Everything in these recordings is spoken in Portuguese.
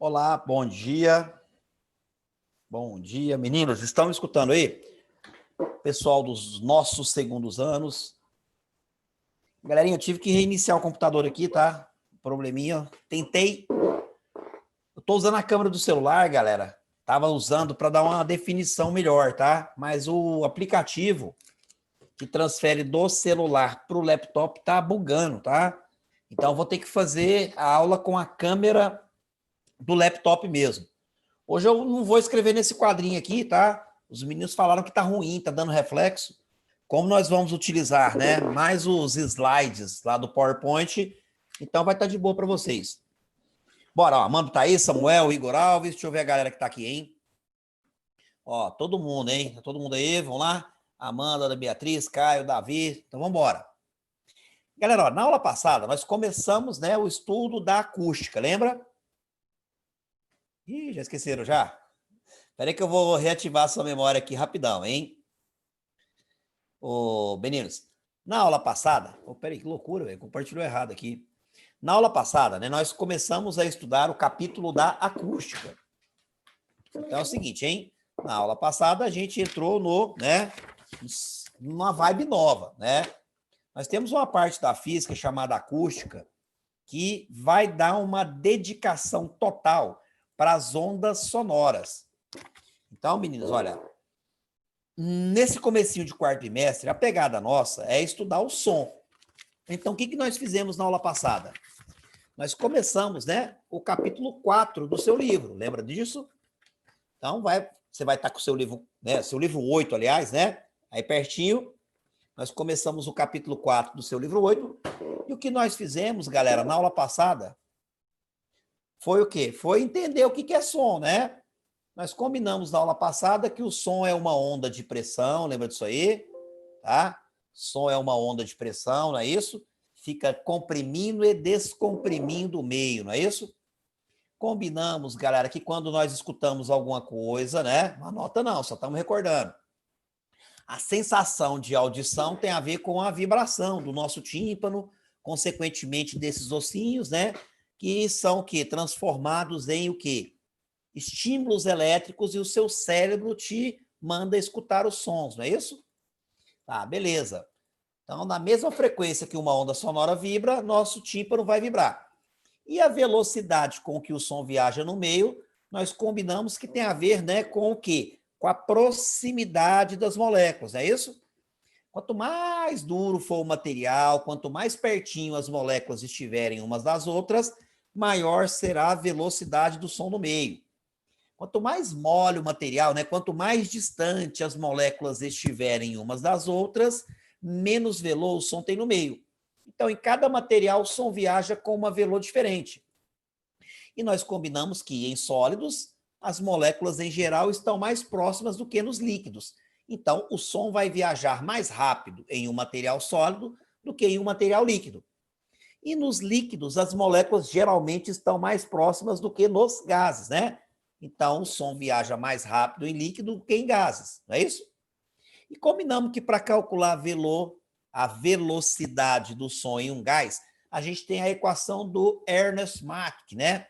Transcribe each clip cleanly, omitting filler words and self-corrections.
Olá, bom dia. Bom dia, meninos. Estão me escutando aí? Pessoal dos nossos segundos anos. Galerinha, eu tive que reiniciar o computador aqui, tá? Probleminha. Tentei. Eu tô usando a câmera do celular, galera. Tava usando para dar uma definição melhor, tá? Mas o aplicativo que transfere do celular para o laptop tá bugando, tá? Então, eu vou ter que fazer a aula com a câmera do laptop mesmo. Hoje eu não vou escrever nesse quadrinho aqui, tá? Os meninos falaram que tá ruim, tá dando reflexo. Como nós vamos utilizar, né? Mais os slides lá do PowerPoint, então vai estar de boa para vocês. Bora, ó. Mando tá aí, Samuel, Igor Alves. Deixa eu ver a galera que tá aqui, hein? Ó, todo mundo, hein? Todo mundo aí, vamos lá? Amanda, Ana Beatriz, Caio, Davi. Então vamos embora. Galera, ó, na aula passada nós começamos, né, o estudo da acústica, lembra? Ih, já esqueceram já? Espera que eu vou reativar a sua memória aqui rapidão, hein? Ô, meninos, na aula passada... Oh, peraí, que loucura, velho, compartilhou errado aqui. Na aula passada, né, nós começamos a estudar o capítulo da acústica. Então é o seguinte, hein? Na aula passada a gente entrou numa vibe nova, né? Nós temos uma parte da física chamada acústica que vai dar uma dedicação total para as ondas sonoras. Então, meninos, olha, nesse comecinho de quarto trimestre, a pegada nossa é estudar o som. Então, o que nós fizemos na aula passada? Nós começamos, né, o capítulo 4 do seu livro, lembra disso? Então, você vai estar com o seu livro, né, seu livro 8, aliás, né, aí pertinho. Nós começamos o capítulo 4 do seu livro 8. E o que nós fizemos, galera, na aula passada, foi o quê? Foi entender o que é som, né? Nós combinamos na aula passada que o som é uma onda de pressão, lembra disso aí? Tá? Som é uma onda de pressão, não é isso? Fica comprimindo e descomprimindo o meio, não é isso? Combinamos, galera, que quando nós escutamos alguma coisa, né? Não anota não, só estamos recordando. A sensação de audição tem a ver com a vibração do nosso tímpano, consequentemente desses ossinhos, né? Que são o quê? Transformados em o quê? Estímulos elétricos, e o seu cérebro te manda escutar os sons, não é isso? Tá, beleza. Então, na mesma frequência que uma onda sonora vibra, nosso tímpano vai vibrar. E a velocidade com que o som viaja no meio, nós combinamos que tem a ver, né, com o quê? Com a proximidade das moléculas, não é isso? Quanto mais duro for o material, quanto mais pertinho as moléculas estiverem umas das outras, maior será a velocidade do som no meio. Quanto mais mole o material, né, quanto mais distante as moléculas estiverem umas das outras, menos veloz o som tem no meio. Então, em cada material, o som viaja com uma velocidade diferente. E nós combinamos que em sólidos, as moléculas em geral estão mais próximas do que nos líquidos. Então, o som vai viajar mais rápido em um material sólido do que em um material líquido. E nos líquidos, as moléculas geralmente estão mais próximas do que nos gases, né? Então, o som viaja mais rápido em líquido do que em gases, não é isso? E combinamos que para calcular a velocidade do som em um gás, a gente tem a equação do Ernst-Mach, né?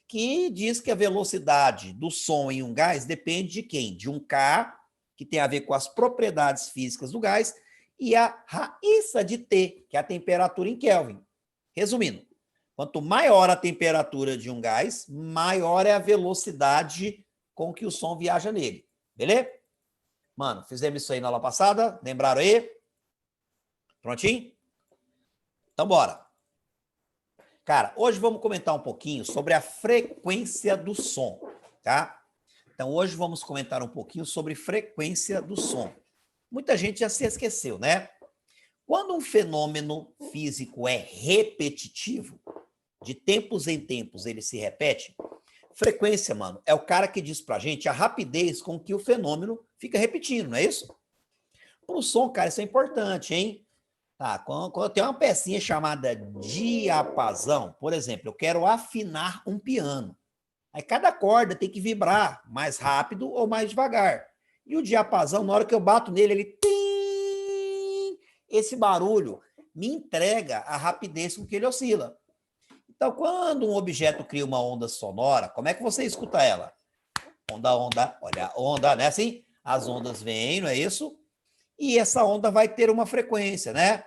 Que diz que a velocidade do som em um gás depende de quem? De um K, que tem a ver com as propriedades físicas do gás, e a raiz de T, que é a temperatura em Kelvin. Resumindo, quanto maior a temperatura de um gás, maior é a velocidade com que o som viaja nele. Beleza? Mano, fizemos isso aí na aula passada. Lembraram aí? Prontinho? Então, bora. Cara, hoje vamos comentar um pouquinho sobre a frequência do som, tá? Então, hoje vamos comentar um pouquinho sobre frequência do som. Muita gente já se esqueceu, né? Quando um fenômeno físico é repetitivo, de tempos em tempos ele se repete, frequência, mano, é o cara que diz pra gente a rapidez com que o fenômeno fica repetindo, não é isso? Pro som, cara, isso é importante, hein? Tá, quando tem uma pecinha chamada diapasão, por exemplo, eu quero afinar um piano. Aí cada corda tem que vibrar mais rápido ou mais devagar. E o diapasão, na hora que eu bato nele, ele tem esse barulho me entrega a rapidez com que ele oscila. Então, quando um objeto cria uma onda sonora, como é que você escuta ela? Onda, onda, olha, onda, né? Assim, as ondas vêm, não é isso? E essa onda vai ter uma frequência, né?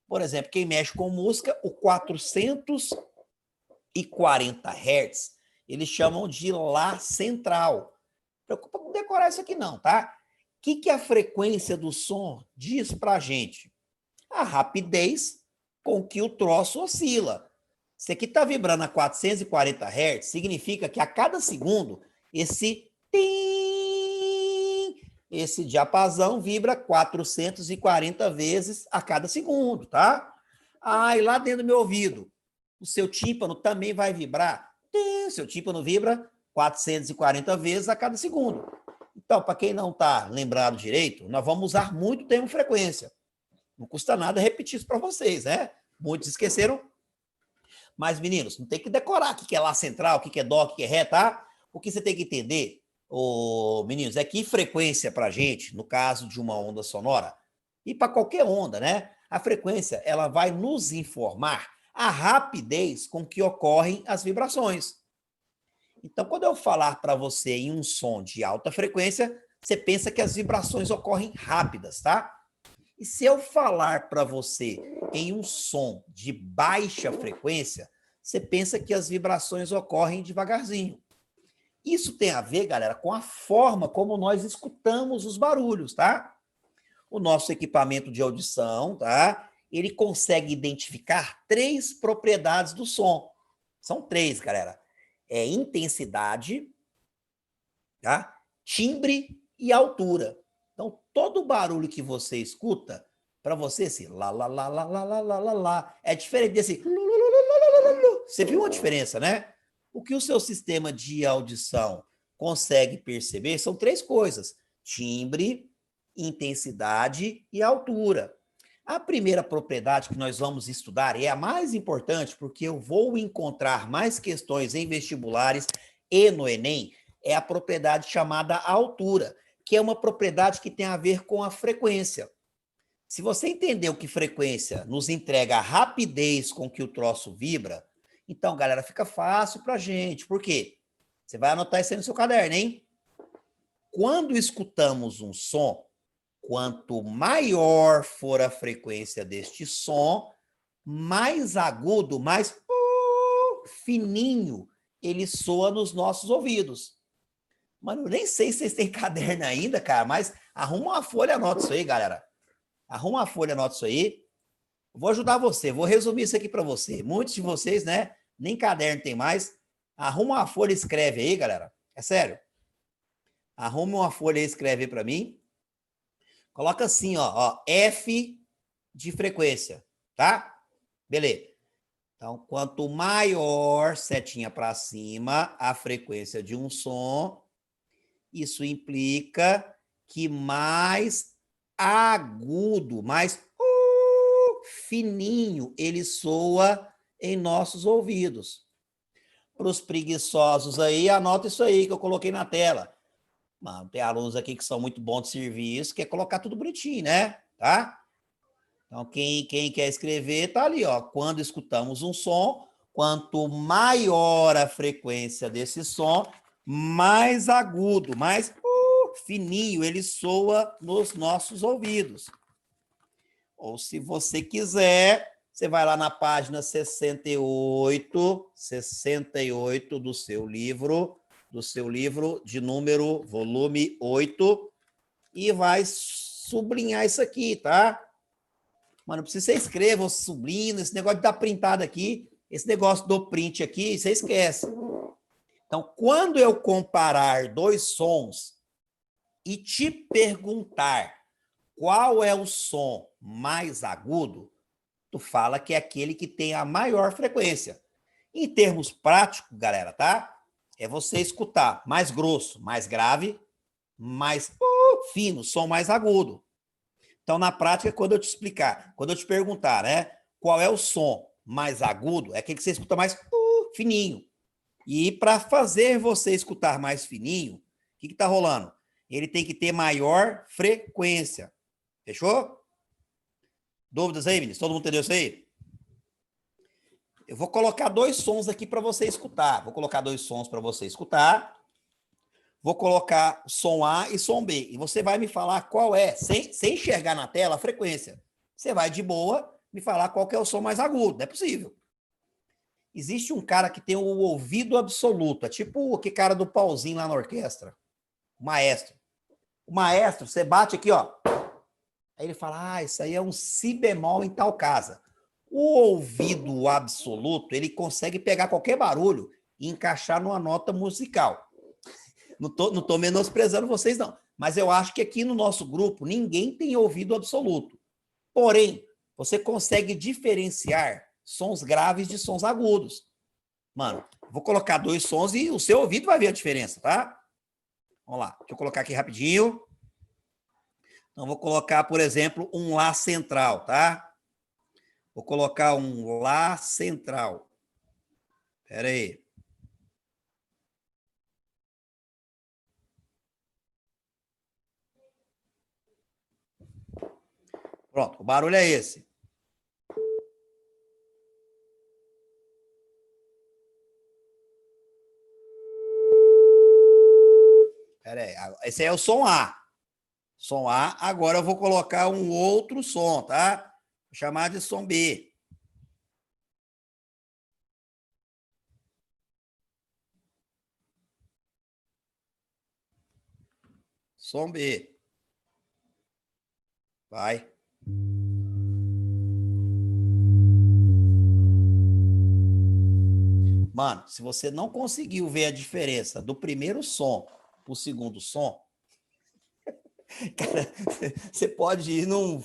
Por exemplo, quem mexe com música, o 440 Hz, eles chamam de Lá central. Não preocupa com decorar isso aqui não, tá? O que a frequência do som diz pra gente? A rapidez com que o troço oscila. Se aqui está vibrando a 440 Hz, significa que a cada segundo esse tim, esse diapasão vibra 440 vezes a cada segundo, tá? Ah, e lá dentro do meu ouvido, o seu tímpano também vai vibrar. O seu tímpano vibra 440 vezes a cada segundo. Então, para quem não está lembrado direito, nós vamos usar muito o termo frequência. Não custa nada repetir isso para vocês, né? Muitos esqueceram. Mas, meninos, não tem que decorar o que é Lá central, o que é dó, o que é ré, tá? O que você tem que entender, meninos, é que frequência para a gente, no caso de uma onda sonora, e para qualquer onda, né? A frequência, ela vai nos informar a rapidez com que ocorrem as vibrações. Então, quando eu falar para você em um som de alta frequência, você pensa que as vibrações ocorrem rápidas, tá? E se eu falar para você em um som de baixa frequência, você pensa que as vibrações ocorrem devagarzinho. Isso tem a ver, galera, com a forma como nós escutamos os barulhos, tá? O nosso equipamento de audição, tá? Ele consegue identificar 3 propriedades do som. São 3, galera. É intensidade, tá? Timbre e altura. Então, todo barulho que você escuta, para você, esse lá, lá, lá, lá, lá, lá, lá, lá, lá, é diferente desse. Você viu uma diferença, né? O que o seu sistema de audição consegue perceber são 3 coisas: timbre, intensidade e altura. A primeira propriedade que nós vamos estudar é a mais importante, porque eu vou encontrar mais questões em vestibulares e no Enem, é a propriedade chamada altura, que é uma propriedade que tem a ver com a frequência. Se você entendeu que frequência nos entrega a rapidez com que o troço vibra, então, galera, fica fácil para a gente. Por quê? Você vai anotar isso aí no seu caderno, hein? Quando escutamos um som, quanto maior for a frequência deste som, mais agudo, mais fininho ele soa nos nossos ouvidos. Mano, eu nem sei se vocês têm caderno ainda, cara, mas arruma uma folha, anota isso aí, galera. Arruma uma folha, anota isso aí. Vou ajudar você, vou resumir isso aqui para você. Muitos de vocês, né, nem caderno tem mais. Arruma uma folha e escreve aí, galera. É sério. Arruma uma folha e escreve aí para mim. Coloca assim, ó, F de frequência, tá? Beleza. Então, quanto maior, setinha para cima, a frequência de um som, isso implica que mais agudo, mais fininho ele soa em nossos ouvidos. Para os preguiçosos aí, anota isso aí que eu coloquei na tela. Mano, tem alunos aqui que são muito bons de serviço, quer colocar tudo bonitinho, né? Tá? Então, quem quer escrever, tá ali, ó. Quando escutamos um som, quanto maior a frequência desse som, mais agudo, mais fininho ele soa nos nossos ouvidos. Ou se você quiser, você vai lá na página 68 do seu livro de número, volume 8, e vai sublinhar isso aqui, tá? Mano, não precisa você escreva ou sublinha, esse negócio de dar printado aqui, esse negócio do print aqui, você esquece. Então, quando eu comparar 2 sons e te perguntar qual é o som mais agudo, tu fala que é aquele que tem a maior frequência. Em termos práticos, galera, tá? É você escutar mais grosso, mais grave, mais fino, som mais agudo. Então, na prática, quando eu te explicar, quando eu te perguntar, né, qual é o som mais agudo, é aquele que você escuta mais fininho. E para fazer você escutar mais fininho, o que está rolando? Ele tem que ter maior frequência. Fechou? Dúvidas aí, meninos? Todo mundo entendeu isso aí? Eu vou colocar dois sons aqui para você escutar. Vou colocar dois sons para você escutar. Vou colocar som A e som B. E você vai me falar qual é, sem enxergar na tela a frequência. Você vai de boa me falar qual que é o som mais agudo. Não é possível. Existe um cara que tem o ouvido absoluto. É tipo aquele cara do pauzinho lá na orquestra. O maestro. O maestro, você bate aqui, ó. Aí ele fala, isso aí é um si bemol em tal casa. O ouvido absoluto, ele consegue pegar qualquer barulho e encaixar numa nota musical. Não tô menosprezando vocês, não. Mas eu acho que aqui no nosso grupo, ninguém tem ouvido absoluto. Porém, você consegue diferenciar sons graves de sons agudos. Mano, vou colocar dois sons e o seu ouvido vai ver a diferença, tá? Vamos lá, deixa eu colocar aqui rapidinho. Então, vou colocar, por exemplo, um Lá central, tá? Vou colocar um Lá central. Espera aí. Pronto, o barulho é esse. Espera aí, esse aí é o som A. Som A, agora eu vou colocar um outro som, tá? Vou chamar de som B. Som B. Vai. Mano, se você não conseguiu ver a diferença do primeiro som pro segundo som, cara, você pode ir num,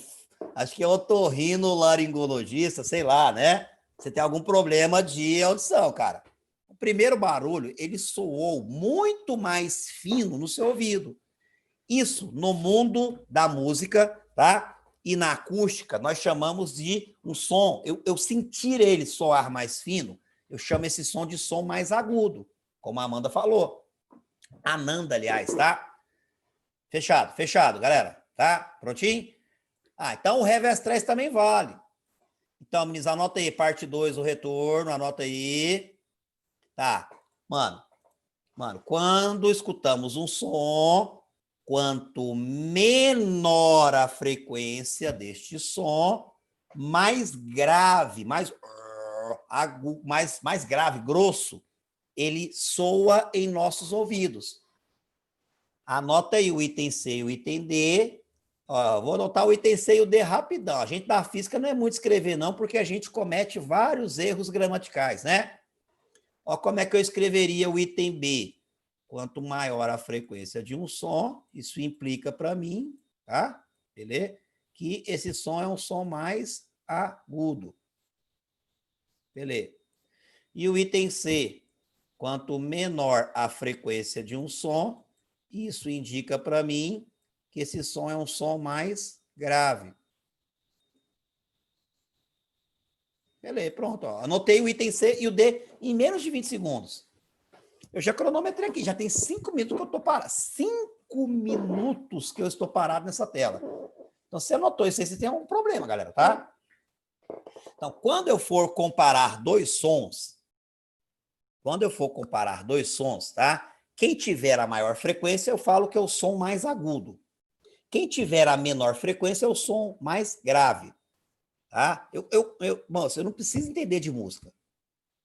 acho que é otorrinolaringologista, sei lá, né? Você tem algum problema de audição, cara. O primeiro barulho, ele soou muito mais fino no seu ouvido. Isso, no mundo da música, tá? E na acústica, nós chamamos de um som. Eu sentir ele soar mais fino, eu chamo esse som de som mais agudo, como a Amanda falou. Ananda, aliás, tá? Fechado, fechado, galera. Tá? Prontinho? Então o Reverse 3 também vale. Então, meninos, anota aí, parte 2, o retorno, anota aí. Tá. Mano, quando escutamos um som, quanto menor a frequência deste som, mais grave, mais grave, grosso, ele soa em nossos ouvidos. Anota aí o item C e o item D. Ó, vou anotar o item C e o D rapidão. A gente da física não é muito escrever, não, porque a gente comete vários erros gramaticais, né? Ó, como é que eu escreveria o item B? Quanto maior a frequência de um som, isso implica para mim, tá? Beleza? Que esse som é um som mais agudo. Beleza? E o item C, quanto menor a frequência de um som, isso indica para mim que esse som é um som mais grave. Beleza, pronto. Ó. Anotei o item C e o D em menos de 20 segundos. Eu já cronometrei aqui, já tem 5 minutos que eu estou parado. 5 minutos que eu estou parado nessa tela. Então, você anotou isso aí, você tem algum problema, galera, tá? Então, quando eu for comparar dois sons, tá? Quem tiver a maior frequência, eu falo que é o som mais agudo. Quem tiver a menor frequência é o som mais grave. Tá? Mano, você não precisa entender de música.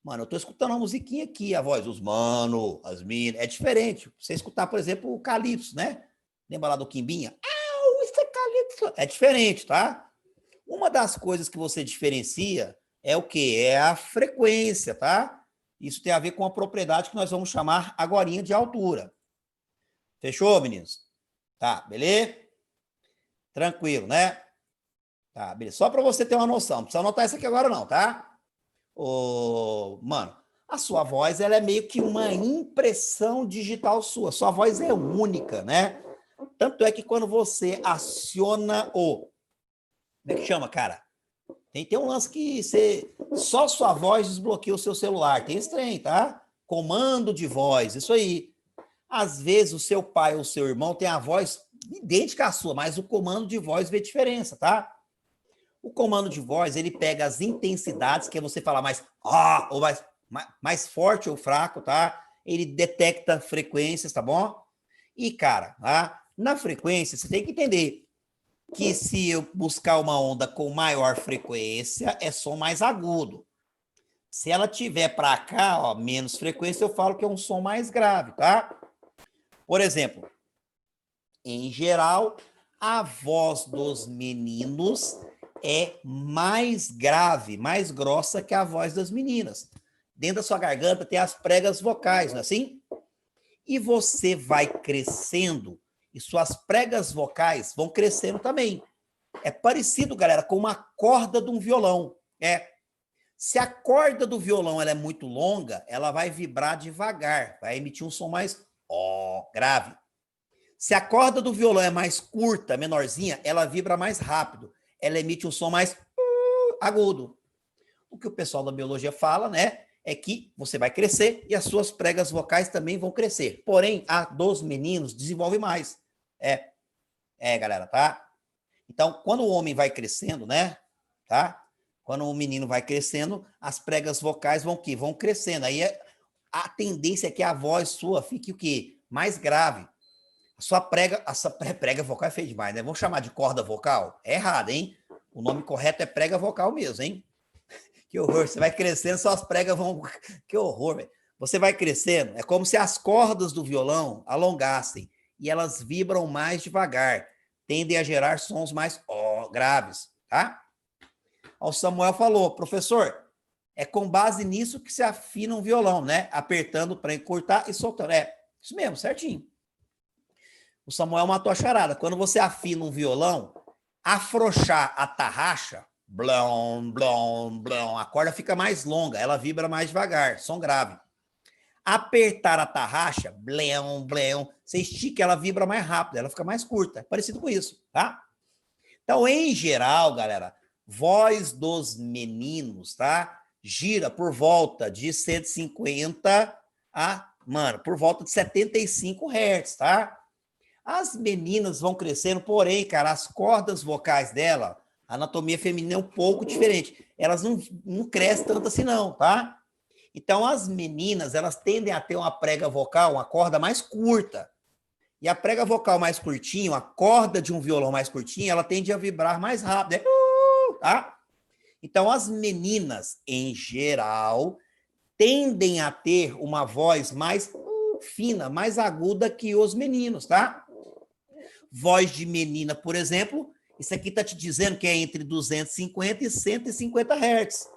Mano, eu tô escutando uma musiquinha aqui, a voz dos mano, as minas, é diferente. Você escutar, por exemplo, o Calypso, né? Lembra lá do Quimbinha? Isso é Calypso. É diferente, tá? Uma das coisas que você diferencia é o quê? É a frequência, tá? Isso tem a ver com a propriedade que nós vamos chamar agorinha de altura. Fechou, meninos? Tá, beleza? Tranquilo, né? Tá, beleza. Só para você ter uma noção. Não precisa anotar isso aqui agora não, tá? Mano, a sua voz ela é meio que uma impressão digital sua. Sua voz é única, né? Tanto é que quando você aciona o... Como é que chama, cara? Tem um lance que só sua voz desbloqueia o seu celular. Tem esse trem, tá? Comando de voz, isso aí. Às vezes o seu pai ou o seu irmão tem a voz idêntica à sua, mas o comando de voz vê diferença, tá? O comando de voz, ele pega as intensidades, que é você falar mais ou mais forte ou fraco, tá? Ele detecta frequências, tá bom? E, cara, tá? Na frequência, você tem que entender que se eu buscar uma onda com maior frequência, é som mais agudo. Se ela tiver para cá, ó, menos frequência, eu falo que é um som mais grave, tá? Por exemplo, em geral, a voz dos meninos é mais grave, mais grossa que a voz das meninas. Dentro da sua garganta tem as pregas vocais, não é assim? E você vai crescendo e suas pregas vocais vão crescendo também. É parecido, galera, com uma corda de um violão. Se a corda do violão ela é muito longa, ela vai vibrar devagar, vai emitir um som mais grave. Se a corda do violão é mais curta, menorzinha, ela vibra mais rápido. Ela emite um som mais agudo. O que o pessoal da biologia fala, né, é que você vai crescer e as suas pregas vocais também vão crescer. Porém, a dos meninos desenvolve mais. Galera, tá? Então, quando o homem vai crescendo, né, tá? Quando o menino vai crescendo, as pregas vocais vão crescendo. Aí a tendência é que a voz sua fique o quê? Mais grave. A sua prega vocal é feia demais, né? Vamos chamar de corda vocal? É errado, hein? O nome correto é prega vocal mesmo, hein? Que horror. Você vai crescendo, suas pregas vão... Que horror, velho. Você vai crescendo, é como se as cordas do violão alongassem e elas vibram mais devagar, tendem a gerar sons mais graves, tá? O Samuel falou, professor, é com base nisso que se afina um violão, né? Apertando para encurtar e soltando. Isso mesmo, certinho. O Samuel matou a charada. Quando você afina um violão, afrouxar a tarraxa, blom, blom, blom, a corda fica mais longa, ela vibra mais devagar, som grave. Apertar a tarraxa, blém, blém, você estica, ela vibra mais rápido, ela fica mais curta. É parecido com isso, tá? Então, em geral, galera, voz dos meninos, tá? Gira por volta de 150 por volta de 75 Hz, tá? As meninas vão crescendo, porém, cara, as cordas vocais dela, a anatomia feminina é um pouco diferente. Elas não crescem tanto assim, não, tá? Então, as meninas, elas tendem a ter uma prega vocal, uma corda mais curta. E a prega vocal mais curtinha, a corda de um violão mais curtinha, ela tende a vibrar mais rápido, tá? Então, as meninas, em geral, tendem a ter uma voz mais fina, mais aguda que os meninos, tá? Voz de menina, por exemplo, isso aqui está te dizendo que é entre 250 e 150 Hz.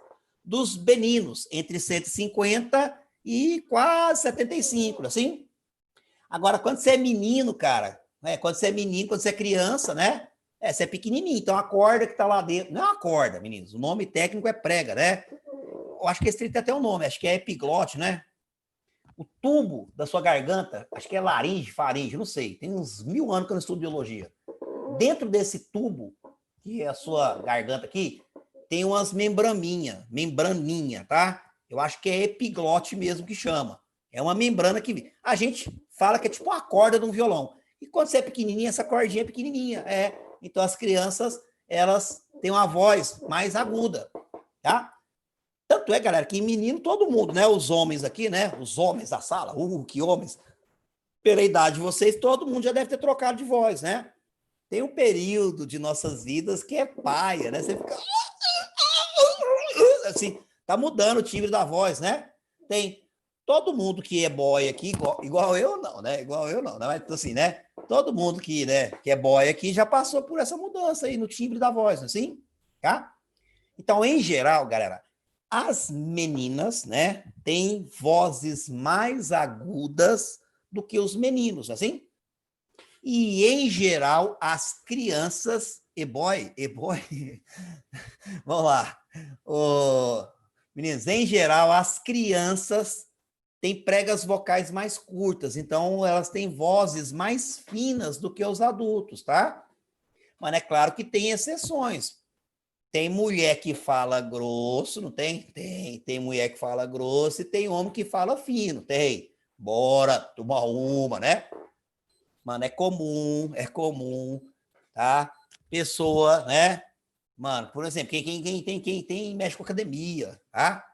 Dos meninos, entre 150 e quase 75, assim? Agora, quando você é menino, cara, quando você é menino, quando você é criança, né? Você é pequenininho, então a corda que está lá dentro, não é uma corda, meninos, o nome técnico é prega, né? Eu acho que esse tem até um nome, acho que é epiglote, né? O tubo da sua garganta, acho que é laringe, faringe, não sei, tem uns 1000 anos que eu não estudo biologia. Dentro desse tubo, que é a sua garganta aqui, tem umas membraninha, tá? Eu acho que é epiglote mesmo que chama. É uma membrana que a gente fala que é tipo uma corda de um violão. E quando você é pequenininha, essa cordinha é pequenininha. Então as crianças, elas têm uma voz mais aguda, tá? Tanto é, galera, que menino todo mundo, né? Os homens aqui, né? Os homens da sala, que homens. Pela idade de vocês, todo mundo já deve ter trocado de voz, né? Tem um período de nossas vidas que é paia, né? Você fica assim, tá mudando o timbre da voz, né? Tem todo mundo que é boy aqui, igual eu não, né? Igual eu não, né? Mas assim, né? Todo mundo que, né, que é boy aqui já passou por essa mudança aí no timbre da voz, assim, tá? Então, em geral, galera, as meninas, né, têm vozes mais agudas do que os meninos, assim? E, em geral, as crianças... E-boy? Vamos lá. Meninas, em geral, as crianças têm pregas vocais mais curtas, então elas têm vozes mais finas do que os adultos, tá? Mas é claro que tem exceções. Tem mulher que fala grosso, não tem? Tem mulher que fala grosso e tem homem que fala fino, tem. Bora tomar uma, né? Mano, é comum, tá? Pessoa, né? Mano, por exemplo, quem mexe com academia, tá?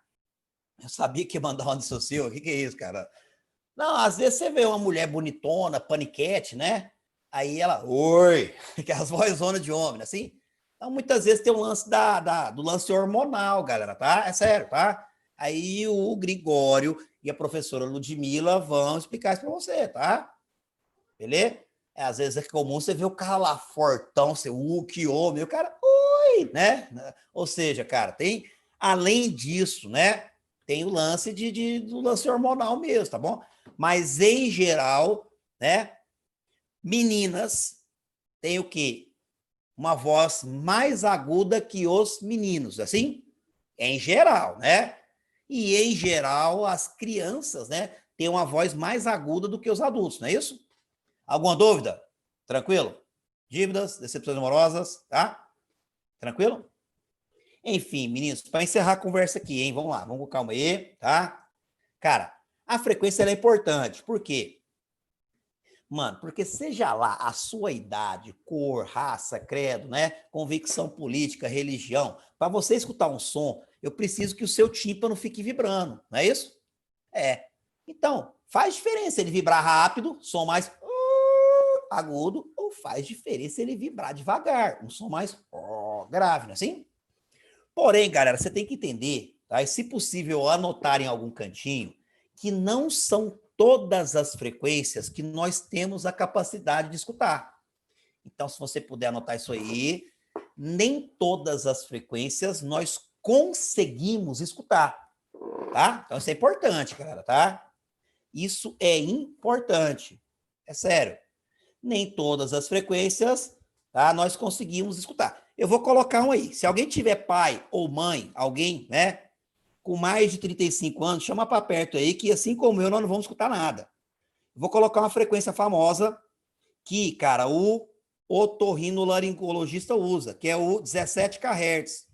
Eu sabia que ia mandar uma disso seu. O que é isso, cara? Não, às vezes você vê uma mulher bonitona, paniquete, né? Aí ela, oi, que é as vozonas de homem, assim. Então, muitas vezes tem um lance do lance hormonal, galera, tá? É sério, tá? Aí o Gregório e a professora Ludmila vão explicar isso pra você, tá? Beleza? É, às vezes é comum você ver o cara lá fortão, você, que homem, o cara, oi, né? Ou seja, cara, tem, além disso, né? Tem o lance do lance hormonal mesmo, tá bom? Mas em geral, né? Meninas têm o quê? Uma voz mais aguda que os meninos, assim? Em geral, né? E em geral, as crianças, né? Têm uma voz mais aguda do que os adultos, não é isso? Alguma dúvida? Tranquilo? Dívidas, decepções amorosas, tá? Tranquilo? Enfim, meninos, para encerrar a conversa aqui, hein? Vamos lá, vamos com calma aí, tá? Cara, a frequência é importante. Por quê? Mano, porque seja lá a sua idade, cor, raça, credo, né? Convicção política, religião, para você escutar um som, eu preciso que o seu tímpano fique vibrando, não é isso? É. Então, faz diferença ele vibrar rápido, som mais agudo, ou faz diferença ele vibrar devagar, um som mais grave, não é assim? Porém, galera, você tem que entender, tá? E se possível, anotar em algum cantinho, que não são todas as frequências que nós temos a capacidade de escutar. Então, se você puder anotar isso aí, nem todas as frequências nós conseguimos escutar, tá? Então, isso é importante, galera, tá? Isso é importante. É sério. Nem todas as frequências, tá? Nós conseguimos escutar. Eu vou colocar um aí. Se alguém tiver pai ou mãe, alguém, né, com mais de 35 anos, chama para perto aí, que assim como eu, nós não vamos escutar nada. Vou colocar uma frequência famosa que, cara, o otorrinolaringologista usa, que é o 17 kHz.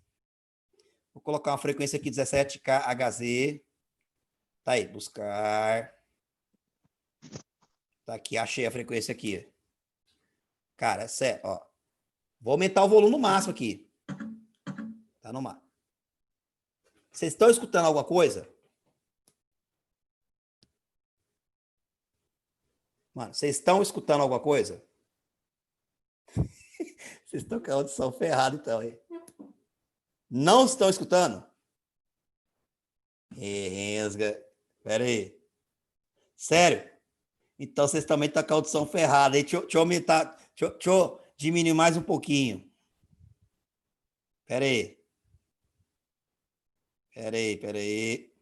Vou colocar uma frequência aqui, 17 kHz. Tá aí, buscar. Tá aqui, achei a frequência aqui. Cara, é sério, ó. Vou aumentar o volume no máximo aqui. Tá no máximo. Vocês estão escutando alguma coisa? Mano, vocês estão escutando alguma coisa? Vocês estão com a audição ferrada, então, hein? Não estão escutando? Resga. Pera aí. Sério? Então vocês também estão com a audição ferrada. Deixa eu aumentar. Deixa eu diminuir mais um pouquinho. Pera aí. Pera aí, pera aí.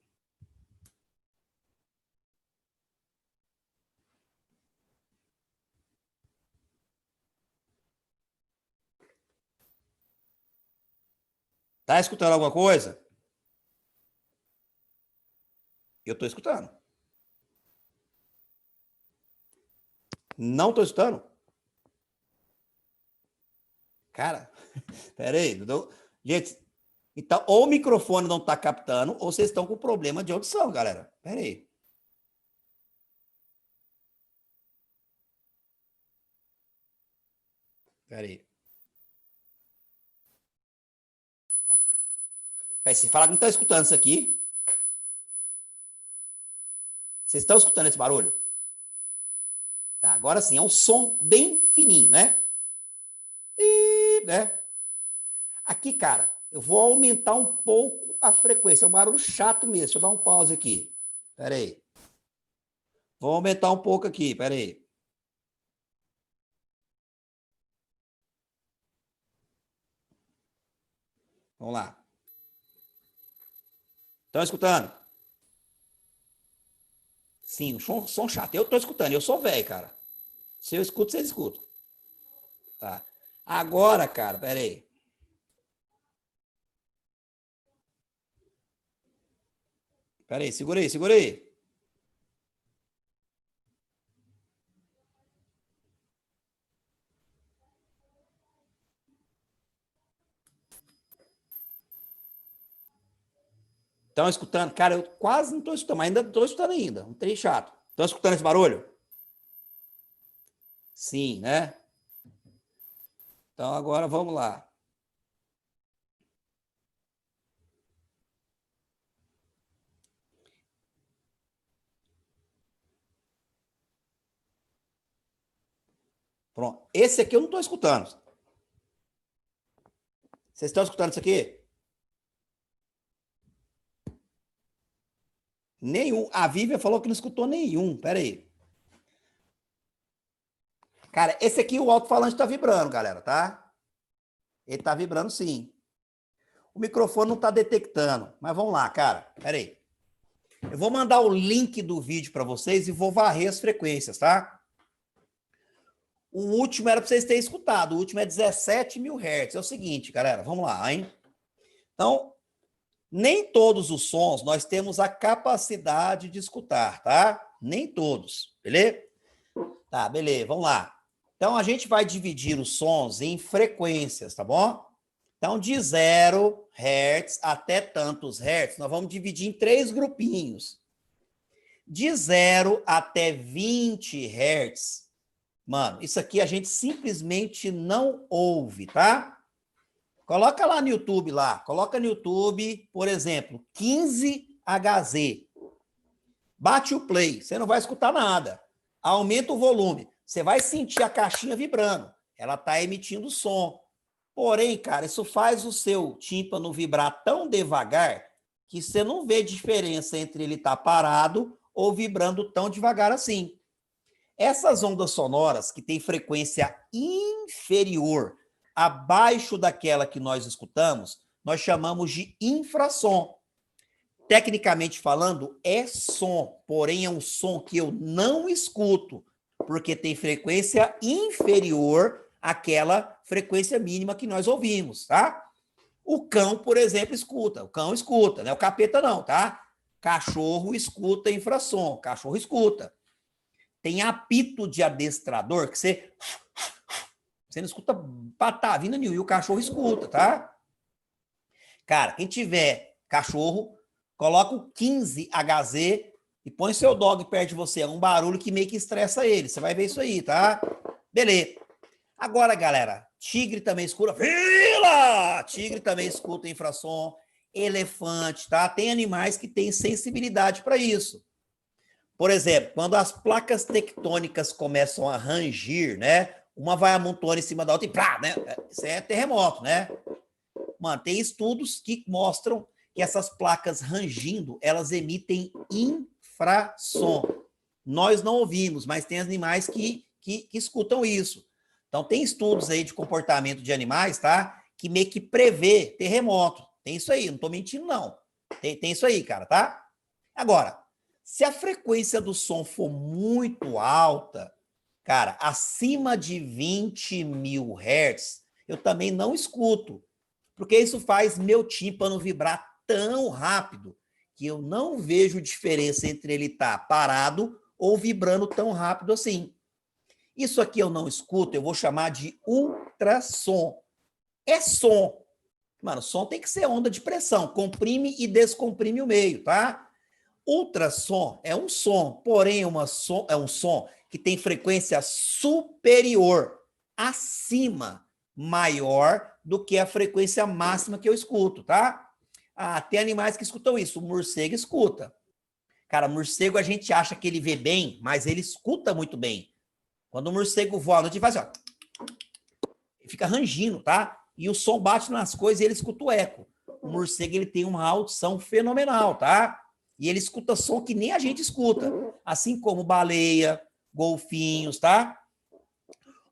Tá escutando alguma coisa? Eu tô escutando. Não tô escutando? Cara, pera aí. Gente, então, ou o microfone não tá captando, ou vocês estão com problema de audição, galera. Pera aí. Pera aí. Se falar que não está escutando isso aqui, vocês estão escutando esse barulho? Tá, agora sim, é um som bem fininho, né? Né? Aqui, cara, eu vou aumentar um pouco a frequência. É um barulho chato mesmo. Deixa eu dar um pause aqui. Pera aí. Vou aumentar um pouco aqui. Pera aí. Vamos lá. Estão escutando? Sim, um som chato. Eu estou escutando. Eu sou velho, cara. Se eu escuto, vocês escutam. Tá. Agora, cara, pera aí. Pera aí, segura aí, segura aí. Estão escutando? Cara, eu quase não estou escutando, mas ainda estou escutando ainda. Um trem chato. Estão escutando esse barulho? Sim, né? Então agora vamos lá. Pronto. Esse aqui eu não estou escutando. Vocês estão escutando isso aqui? Nenhum. A Vivian falou que não escutou nenhum. Pera aí. Cara, esse aqui, o alto-falante está vibrando, galera, tá? Ele está vibrando sim. O microfone não está detectando. Mas vamos lá, cara. Pera aí. Eu vou mandar o link do vídeo para vocês e vou varrer as frequências, tá? O último era para vocês terem escutado. O último é 17.000 Hz. É o seguinte, galera. Vamos lá, hein? Então, nem todos os sons nós temos a capacidade de escutar, tá? Nem todos, beleza? Tá, beleza, vamos lá. Então, a gente vai dividir os sons em frequências, tá bom? Então, de 0 Hz até tantos Hz, nós vamos dividir em 3 grupinhos. De 0 até 20 Hz, mano, isso aqui a gente simplesmente não ouve, tá? Coloca lá no YouTube, coloca no YouTube, por exemplo, 15Hz. Bate o play, você não vai escutar nada. Aumenta o volume, você vai sentir a caixinha vibrando. Ela está emitindo som. Porém, cara, isso faz o seu tímpano vibrar tão devagar que você não vê diferença entre ele estar parado ou vibrando tão devagar assim. Essas ondas sonoras que têm frequência inferior, abaixo daquela que nós escutamos, nós chamamos de infrassom. Tecnicamente falando, é som, porém é um som que eu não escuto, porque tem frequência inferior àquela frequência mínima que nós ouvimos, tá? O cão, por exemplo, escuta. O cão escuta, não é o capeta não, tá? Cachorro escuta infrassom, cachorro escuta. Tem apito de adestrador que você não escuta patavina nenhuma e o cachorro escuta, tá? Cara, quem tiver cachorro, coloca o 15Hz e põe seu dog perto de você. É um barulho que meio que estressa ele. Você vai ver isso aí, tá? Beleza. Agora, galera, tigre também escuta. Fila! Tigre também escuta infrassom. Elefante, tá? Tem animais que têm sensibilidade para isso. Por exemplo, quando as placas tectônicas começam a rangir, né? Uma vai amontoando em cima da outra e plá, né? Isso é terremoto, né? Mano, tem estudos que mostram que essas placas rangindo, elas emitem infrassom. Nós não ouvimos, mas tem animais que escutam isso. Então, tem estudos aí de comportamento de animais, tá? Que meio que prevê terremoto. Tem isso aí, não tô mentindo, não. Tem isso aí, cara, tá? Agora, se a frequência do som for muito alta, cara, acima de 20.000 Hz, eu também não escuto, porque isso faz meu tímpano vibrar tão rápido que eu não vejo diferença entre ele estar parado ou vibrando tão rápido assim. Isso aqui eu não escuto, eu vou chamar de ultrassom. É som. Mano, som tem que ser onda de pressão, comprime e descomprime o meio, tá? Ultrassom é um som, porém é um som que tem frequência superior, acima, maior do que a frequência máxima que eu escuto, tá? Ah, tem animais que escutam isso, o morcego escuta. Cara, morcego a gente acha que ele vê bem, mas ele escuta muito bem. Quando o morcego voa, a gente faz assim, ó, ele fica rangindo, tá? E o som bate nas coisas e ele escuta o eco. O morcego ele tem uma audição fenomenal, tá? E ele escuta som que nem a gente escuta, assim como baleia, golfinhos, tá?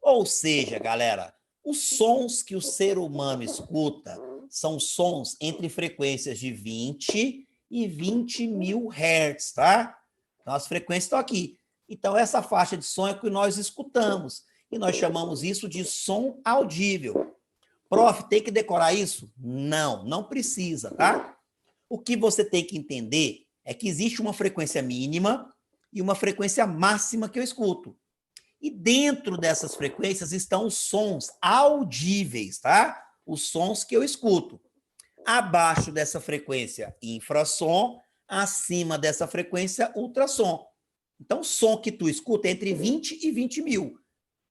Ou seja, galera, os sons que o ser humano escuta são sons entre frequências de 20 e 20.000 Hz, tá? Então, as frequências estão aqui. Então, essa faixa de som é que nós escutamos. E nós chamamos isso de som audível. Prof, tem que decorar isso? Não, não precisa, tá? O que você tem que entender é que existe uma frequência mínima e uma frequência máxima que eu escuto. E dentro dessas frequências estão os sons audíveis, tá? Os sons que eu escuto. Abaixo dessa frequência, infrassom, acima dessa frequência, ultrassom. Então, o som que tu escuta é entre 20 e 20.000.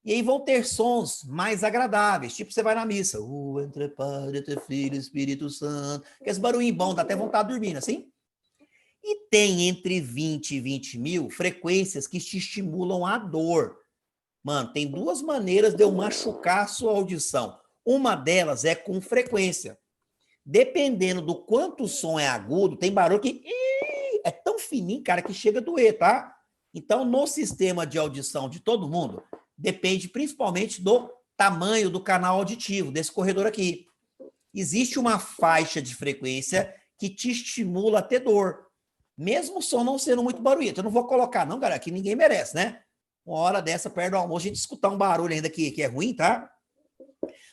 E aí vão ter sons mais agradáveis, tipo você vai na missa, entre Pai, entre Filho, Espírito Santo, que esse barulhinho bom, dá até vontade de dormir, assim. E tem entre 20 e 20.000 frequências que te estimulam a dor. Mano, tem duas maneiras de eu machucar a sua audição. Uma delas é com frequência. Dependendo do quanto o som é agudo, tem barulho que é tão fininho, cara, que chega a doer, tá? Então, no sistema de audição de todo mundo, depende principalmente do tamanho do canal auditivo, desse corredor aqui. Existe uma faixa de frequência que te estimula a ter dor, mesmo o som não sendo muito barulhento. Eu não vou colocar, não, galera, que ninguém merece, né? Uma hora dessa, perto do almoço, a gente escutar um barulho ainda que é ruim, tá?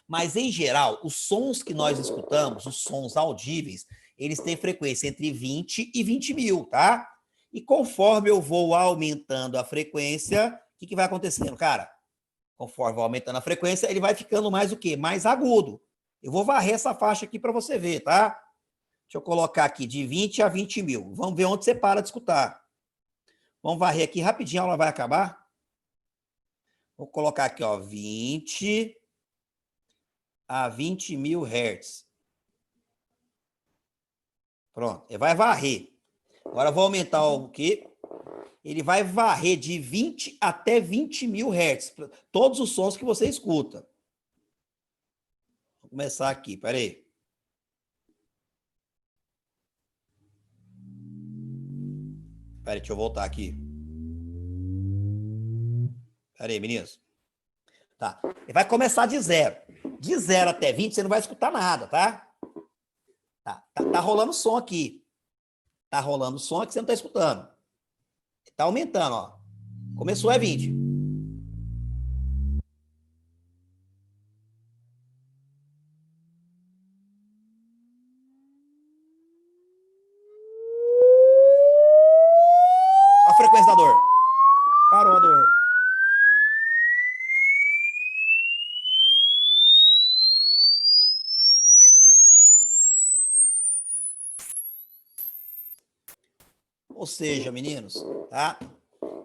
Mas, em geral, os sons que nós escutamos, os sons audíveis, eles têm frequência entre 20 e 20 mil, tá? E conforme eu vou aumentando a frequência, o que vai acontecendo, cara? Conforme vai aumentando a frequência, ele vai ficando mais o quê? Mais agudo. Eu vou varrer essa faixa aqui para você ver, tá? Deixa eu colocar aqui de 20 a 20 mil. Vamos ver onde você para de escutar. Vamos varrer aqui rapidinho, a aula vai acabar. Vou colocar aqui, ó, 20 a 20 mil hertz. Pronto, ele vai varrer. Agora eu vou aumentar o quê? Ele vai varrer de 20 até 20 mil hertz. Todos os sons que você escuta. Vou começar aqui, peraí. Peraí, deixa eu voltar aqui. Peraí, meninos. Tá. Ele vai começar de 0. De 0 até 20, você não vai escutar nada, tá? Tá rolando som aqui. Tá rolando som que você não tá escutando. Tá aumentando, ó. Começou é 20. A frequência da dor. Parou a dor. Ou seja, meninos, tá?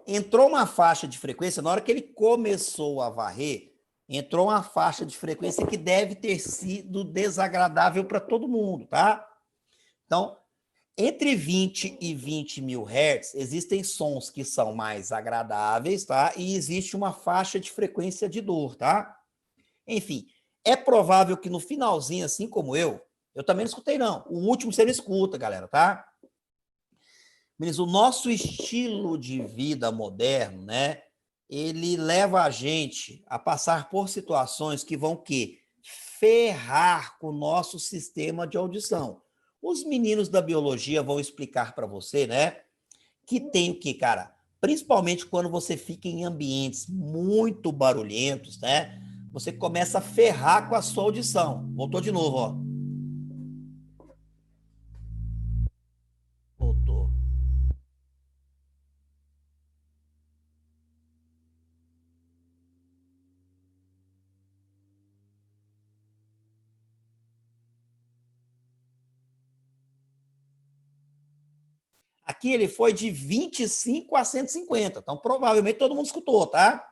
Entrou uma faixa de frequência, na hora que ele começou a varrer, entrou uma faixa de frequência que deve ter sido desagradável para todo mundo, tá? Então, entre 20 e 20 mil hertz, existem sons que são mais agradáveis, tá? E existe uma faixa de frequência de dor, tá? Enfim, é provável que no finalzinho, assim como eu também não escutei, não. O último você não escuta, galera, tá? Mas o nosso estilo de vida moderno, né? Ele leva a gente a passar por situações que vão que ferrar com o nosso sistema de audição. Os meninos da biologia vão explicar para você, né? Que tem o que, cara? Principalmente quando você fica em ambientes muito barulhentos, né? Você começa a ferrar com a sua audição. Voltou de novo, ó. Voltou. Aqui ele foi de 25 a 150. Então, provavelmente todo mundo escutou, tá?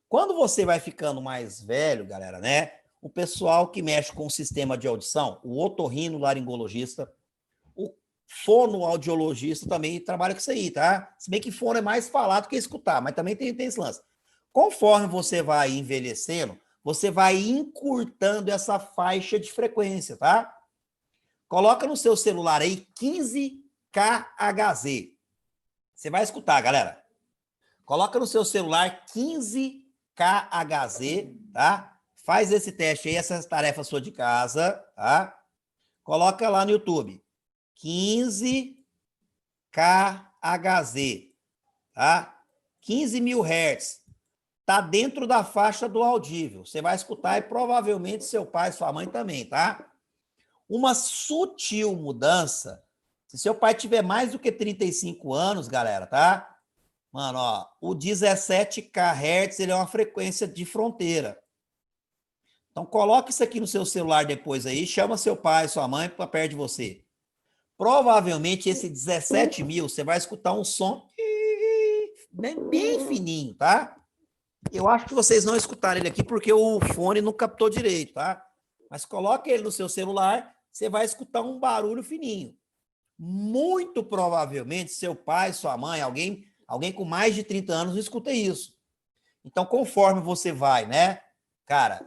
Quando você vai ficando mais velho, galera, né? O pessoal que mexe com o sistema de audição, o otorrinolaringologista, o fonoaudiologista também trabalha com isso aí, tá? Se bem que fono é mais falado que escutar, mas também tem esse lance. Conforme você vai envelhecendo, você vai encurtando essa faixa de frequência, tá? Coloca no seu celular aí 15 KHZ. Você vai escutar, galera. Coloca no seu celular 15 KHZ, tá? Faz esse teste aí, essa tarefa sua de casa, tá? Coloca lá no YouTube. 15 KHZ, tá? 15 mil hertz. Tá dentro da faixa do audível. Você vai escutar e provavelmente seu pai e sua mãe também, tá? Uma sutil mudança. Se seu pai tiver mais do que 35 anos, galera, tá? Mano, ó, o 17 kHz ele é uma frequência de fronteira. Então, coloque isso aqui no seu celular depois aí, chama seu pai, sua mãe para perto de você. Provavelmente esse 17 mil, você vai escutar um som bem fininho, tá? Eu acho que vocês não escutaram ele aqui porque o fone não captou direito, tá? Mas coloque ele no seu celular, você vai escutar um barulho fininho. Muito provavelmente seu pai, sua mãe, alguém com mais de 30 anos não escuta isso. Então, conforme você vai, né, cara,